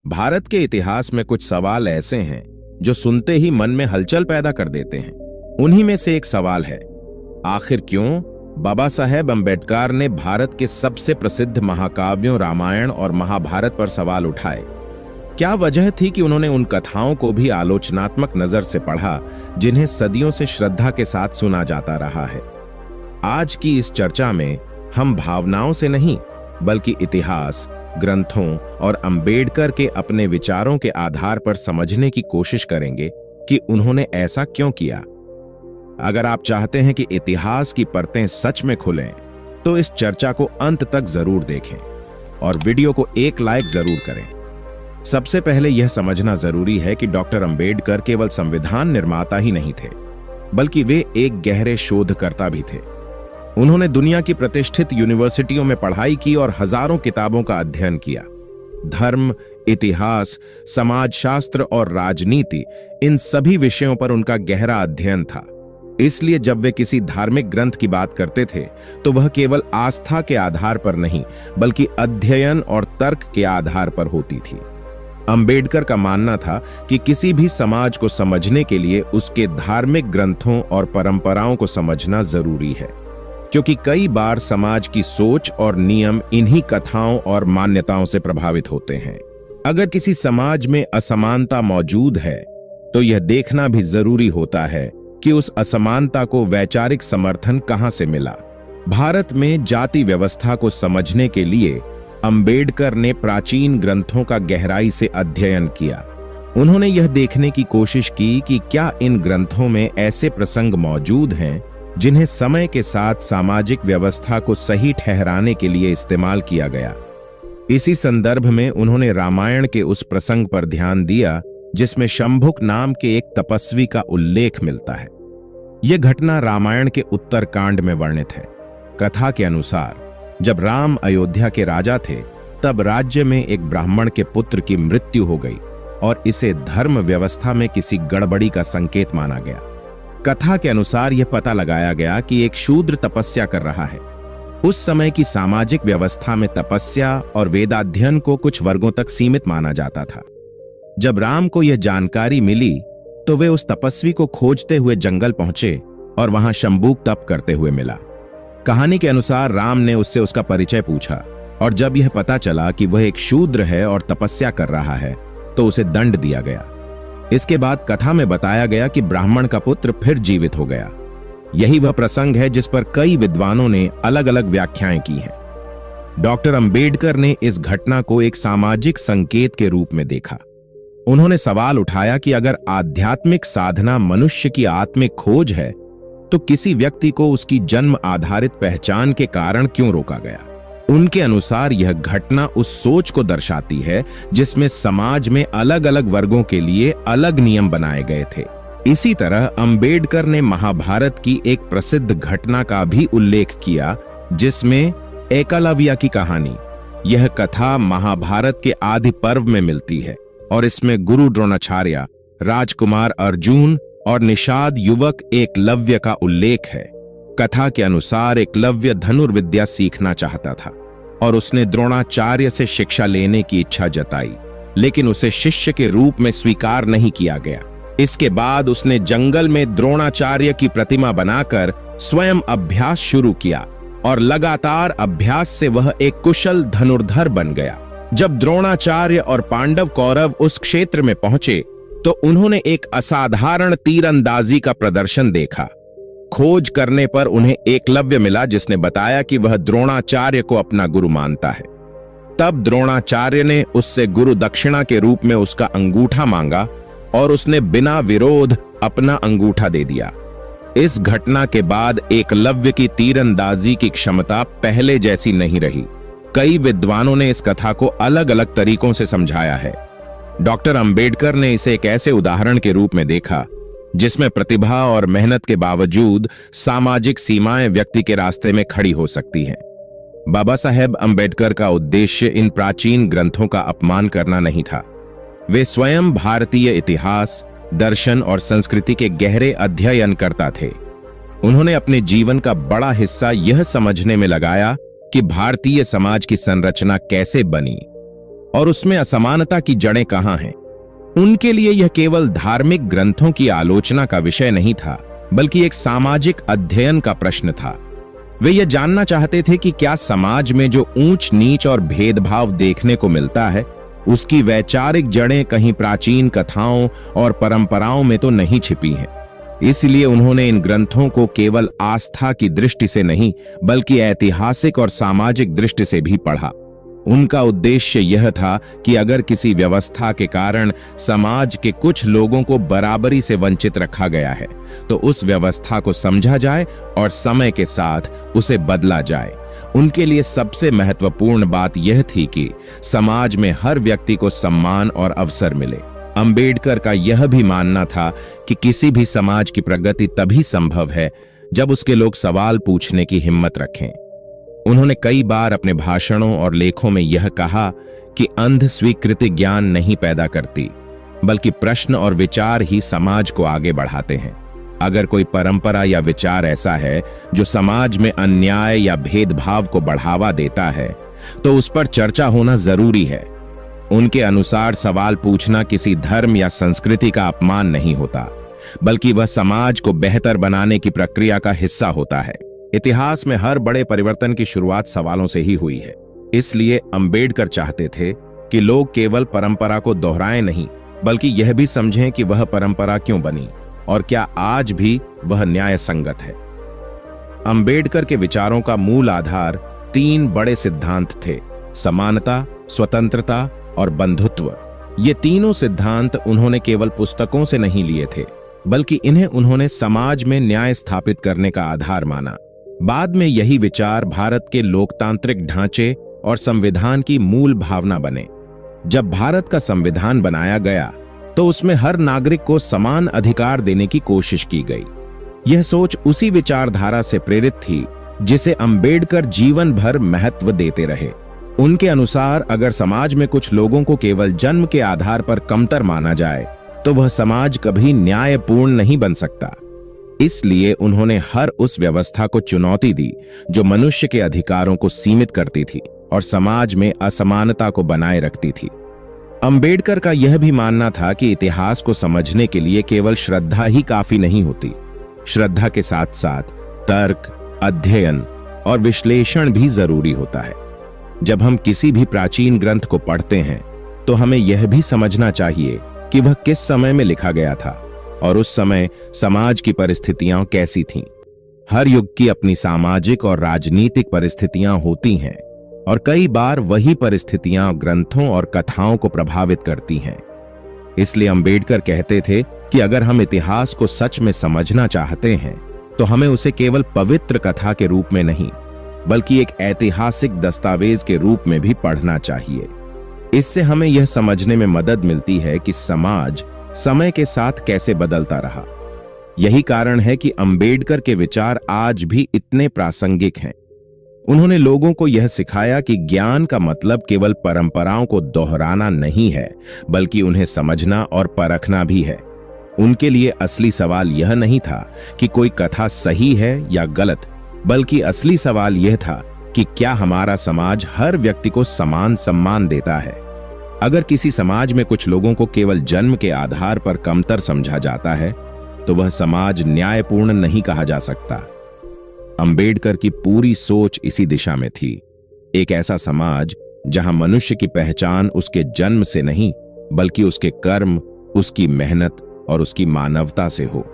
भारत के इतिहास में कुछ सवाल ऐसे हैं जो सुनते ही मन में हलचल पैदा कर देते हैं। उन्हीं में से एक सवाल है, आखिर क्यों बाबा साहेब अम्बेडकर ने भारत के सबसे प्रसिद्ध महाकाव्यों रामायण और महाभारत पर सवाल उठाए? क्या वजह थी कि उन्होंने उन कथाओं को भी आलोचनात्मक नजर से पढ़ा जिन्हें सदियों से श्रद्धा के साथ सुना जाता रहा है? आज की इस चर्चा में हम भावनाओं से नहीं बल्कि इतिहास, ग्रंथों और अंबेडकर के अपने विचारों के आधार पर समझने की कोशिश करेंगे कि उन्होंने ऐसा क्यों किया। अगर आप चाहते हैं कि इतिहास की परतें सच में खुलें, तो इस चर्चा को अंत तक जरूर देखें और वीडियो को एक लाइक जरूर करें। सबसे पहले यह समझना जरूरी है कि डॉक्टर अंबेडकर केवल संविधान निर्माता ही नहीं थे, बल्कि वे एक गहरे शोधकर्ता भी थे। उन्होंने दुनिया की प्रतिष्ठित यूनिवर्सिटियों में पढ़ाई की और हजारों किताबों का अध्ययन किया। धर्म, इतिहास, समाजशास्त्र और राजनीति, इन सभी विषयों पर उनका गहरा अध्ययन था। इसलिए जब वे किसी धार्मिक ग्रंथ की बात करते थे तो वह केवल आस्था के आधार पर नहीं बल्कि अध्ययन और तर्क के आधार पर होती थी। अंबेडकर का मानना था कि किसी भी समाज को समझने के लिए उसके धार्मिक ग्रंथों और परंपराओं को समझना जरूरी है, क्योंकि कई बार समाज की सोच और नियम इन्हीं कथाओं और मान्यताओं से प्रभावित होते हैं। अगर किसी समाज में असमानता मौजूद है तो यह देखना भी जरूरी होता है कि उस असमानता को वैचारिक समर्थन कहां से मिला। भारत में जाति व्यवस्था को समझने के लिए अंबेडकर ने प्राचीन ग्रंथों का गहराई से अध्ययन किया। उन्होंने यह देखने की कोशिश की कि क्या इन ग्रंथों में ऐसे प्रसंग मौजूद हैं जिन्हें समय के साथ सामाजिक व्यवस्था को सही ठहराने के लिए इस्तेमाल किया गया। इसी संदर्भ में उन्होंने रामायण के उस प्रसंग पर ध्यान दिया जिसमें शंभुक नाम के एक तपस्वी का उल्लेख मिलता है। यह घटना रामायण के उत्तरकांड में वर्णित है। कथा के अनुसार जब राम अयोध्या के राजा थे तब राज्य में एक ब्राह्मण के पुत्र की मृत्यु हो गई और इसे धर्म व्यवस्था में किसी गड़बड़ी का संकेत माना गया। कथा के अनुसार यह पता लगाया गया कि एक शूद्र तपस्या कर रहा है। उस समय की सामाजिक व्यवस्था में तपस्या और वेदाध्ययन को कुछ वर्गों तक सीमित माना जाता था। जब राम को यह जानकारी मिली तो वे उस तपस्वी को खोजते हुए जंगल पहुंचे और वहां शंभुक तप करते हुए मिला। कहानी के अनुसार राम ने उससे उसका परिचय पूछा और जब यह पता चला कि वह एक शूद्र है और तपस्या कर रहा है तो उसे दंड दिया गया। इसके बाद कथा में बताया गया कि ब्राह्मण का पुत्र फिर जीवित हो गया। यही वह प्रसंग है जिस पर कई विद्वानों ने अलग अलग व्याख्याएं की हैं। डॉक्टर अंबेडकर ने इस घटना को एक सामाजिक संकेत के रूप में देखा। उन्होंने सवाल उठाया कि अगर आध्यात्मिक साधना मनुष्य की आत्मिक खोज है तो किसी व्यक्ति को उसकी जन्म आधारित पहचान के कारण क्यों रोका गया। उनके अनुसार यह घटना उस सोच को दर्शाती है जिसमें समाज में अलग अलग वर्गों के लिए अलग नियम बनाए गए थे। इसी तरह अंबेडकर ने महाभारत की एक प्रसिद्ध घटना का भी उल्लेख किया जिसमें एकलव्य की कहानी। यह कथा महाभारत के आदि पर्व में मिलती है और इसमें गुरु द्रोणाचार्य, राजकुमार अर्जुन और निषाद युवक एकलव्य का उल्लेख है। कथा के अनुसार एकलव्य धनुर्विद्या सीखना चाहता था और उसने द्रोणाचार्य से शिक्षा लेने की इच्छा जताई, लेकिन उसे शिष्य के रूप में स्वीकार नहीं किया गया। इसके बाद उसने जंगल में द्रोणाचार्य की प्रतिमा बनाकर स्वयं अभ्यास शुरू किया और लगातार अभ्यास से वह एक कुशल धनुर्धर बन गया। जब द्रोणाचार्य और पांडव कौरव उस क्षेत्र में पहुंचे तो उन्होंने एक असाधारण तीरंदाजी का प्रदर्शन देखा। खोज करने पर उन्हें एकलव्य मिला जिसने बताया कि वह द्रोणाचार्य को अपना गुरु मानता है। तब द्रोणाचार्य ने उससे गुरु दक्षिणा के रूप में उसका अंगूठा मांगा और उसने बिना विरोध अपना अंगूठा दे दिया। इस घटना के बाद एकलव्य की तीरंदाजी की क्षमता पहले जैसी नहीं रही। कई विद्वानों ने इस कथा को अलग अलग तरीकों से समझाया है। डॉक्टर अंबेडकर ने इसे एक ऐसे उदाहरण के रूप में देखा जिसमें प्रतिभा और मेहनत के बावजूद सामाजिक सीमाएं व्यक्ति के रास्ते में खड़ी हो सकती हैं। बाबा साहेब अम्बेडकर का उद्देश्य इन प्राचीन ग्रंथों का अपमान करना नहीं था। वे स्वयं भारतीय इतिहास, दर्शन और संस्कृति के गहरे अध्ययन करता थे। उन्होंने अपने जीवन का बड़ा हिस्सा यह समझने में लगाया कि भारतीय समाज की संरचना कैसे बनी। और उसमें असमानता की जड़ें कहां हैं। उनके लिए यह केवल धार्मिक ग्रंथों की आलोचना का विषय नहीं था, बल्कि एक सामाजिक अध्ययन का प्रश्न था। वे यह जानना चाहते थे कि क्या समाज में जो ऊंच नीच और भेदभाव देखने को मिलता है, उसकी वैचारिक जड़ें कहीं प्राचीन कथाओं और परंपराओं में तो नहीं छिपी हैं। इसलिए उन्होंने इन ग्रंथों को केवल आस्था की दृष्टि से नहीं, बल्कि ऐतिहासिक और सामाजिक दृष्टि से भी पढ़ा। उनका उद्देश्य यह था कि अगर किसी व्यवस्था के कारण समाज के कुछ लोगों को बराबरी से वंचित रखा गया है, तो उस व्यवस्था को समझा जाए और समय के साथ उसे बदला जाए। उनके लिए सबसे महत्वपूर्ण बात यह थी कि समाज में हर व्यक्ति को सम्मान और अवसर मिले। अंबेडकर का यह भी मानना था कि किसी भी समाज की प्रगति तभी संभव है जब उसके लोग सवाल पूछने की हिम्मत रखें। उन्होंने कई बार अपने भाषणों और लेखों में यह कहा कि अंध स्वीकृति ज्ञान नहीं पैदा करती, बल्कि प्रश्न और विचार ही समाज को आगे बढ़ाते हैं। अगर कोई परंपरा या विचार ऐसा है जो समाज में अन्याय या भेदभाव को बढ़ावा देता है, तो उस पर चर्चा होना जरूरी है। उनके अनुसार सवाल पूछना किसी धर्म या संस्कृति का अपमान नहीं होता, बल्कि वह समाज को बेहतर बनाने की प्रक्रिया का हिस्सा होता है। इतिहास में हर बड़े परिवर्तन की शुरुआत सवालों से ही हुई है। इसलिए अंबेडकर चाहते थे कि लोग केवल परंपरा को दोहराएं नहीं, बल्कि यह भी समझें कि वह परंपरा क्यों बनी और क्या आज भी वह न्याय संगत है। अंबेडकर के विचारों का मूल आधार 3 बड़े सिद्धांत थे: समानता, स्वतंत्रता और बंधुत्व। ये तीनों सिद्धांत उन्होंने केवल पुस्तकों से नहीं लिए थे, बल्कि इन्हें उन्होंने समाज में न्याय स्थापित करने का आधार माना। बाद में यही विचार भारत के लोकतांत्रिक ढांचे और संविधान की मूल भावना बने। जब भारत का संविधान बनाया गया, तो उसमें हर नागरिक को समान अधिकार देने की कोशिश की गई। यह सोच उसी विचारधारा से प्रेरित थी जिसे अंबेडकर जीवन भर महत्व देते रहे। उनके अनुसार अगर समाज में कुछ लोगों को केवल जन्म के आधार पर कमतर माना जाए, तो वह समाज कभी न्यायपूर्ण नहीं बन सकता। इसलिए उन्होंने हर उस व्यवस्था को चुनौती दी जो मनुष्य के अधिकारों को सीमित करती थी और समाज में असमानता को बनाए रखती थी। अंबेडकर का यह भी मानना था कि इतिहास को समझने के लिए केवल श्रद्धा ही काफी नहीं होती। श्रद्धा के साथ साथ तर्क, अध्ययन और विश्लेषण भी जरूरी होता है। जब हम किसी भी प्राचीन ग्रंथ को पढ़ते हैं, तो हमें यह भी समझना चाहिए कि वह किस समय में लिखा गया था और उस समय समाज की परिस्थितियां कैसी थीं। हर युग की अपनी सामाजिक और राजनीतिक परिस्थितियां होती हैं और कई बार वही परिस्थितियां ग्रंथों और कथाओं को प्रभावित करती हैं। इसलिए अंबेडकर कहते थे कि अगर हम इतिहास को सच में समझना चाहते हैं, तो हमें उसे केवल पवित्र कथा के रूप में नहीं, बल्कि एक ऐतिहासिक दस्तावेज के रूप में भी पढ़ना चाहिए। इससे हमें यह समझने में मदद मिलती है कि समाज समय के साथ कैसे बदलता रहा। यही कारण है कि अंबेडकर के विचार आज भी इतने प्रासंगिक हैं। उन्होंने लोगों को यह सिखाया कि ज्ञान का मतलब केवल परंपराओं को दोहराना नहीं है, बल्कि उन्हें समझना और परखना भी है। उनके लिए असली सवाल यह नहीं था कि कोई कथा सही है या गलत, बल्कि असली सवाल यह था कि क्या हमारा समाज हर व्यक्ति को समान सम्मान देता है। अगर किसी समाज में कुछ लोगों को केवल जन्म के आधार पर कमतर समझा जाता है, तो वह समाज न्यायपूर्ण नहीं कहा जा सकता। अंबेडकर की पूरी सोच इसी दिशा में थी। एक ऐसा समाज जहां मनुष्य की पहचान उसके जन्म से नहीं, बल्कि उसके कर्म, उसकी मेहनत और उसकी मानवता से हो।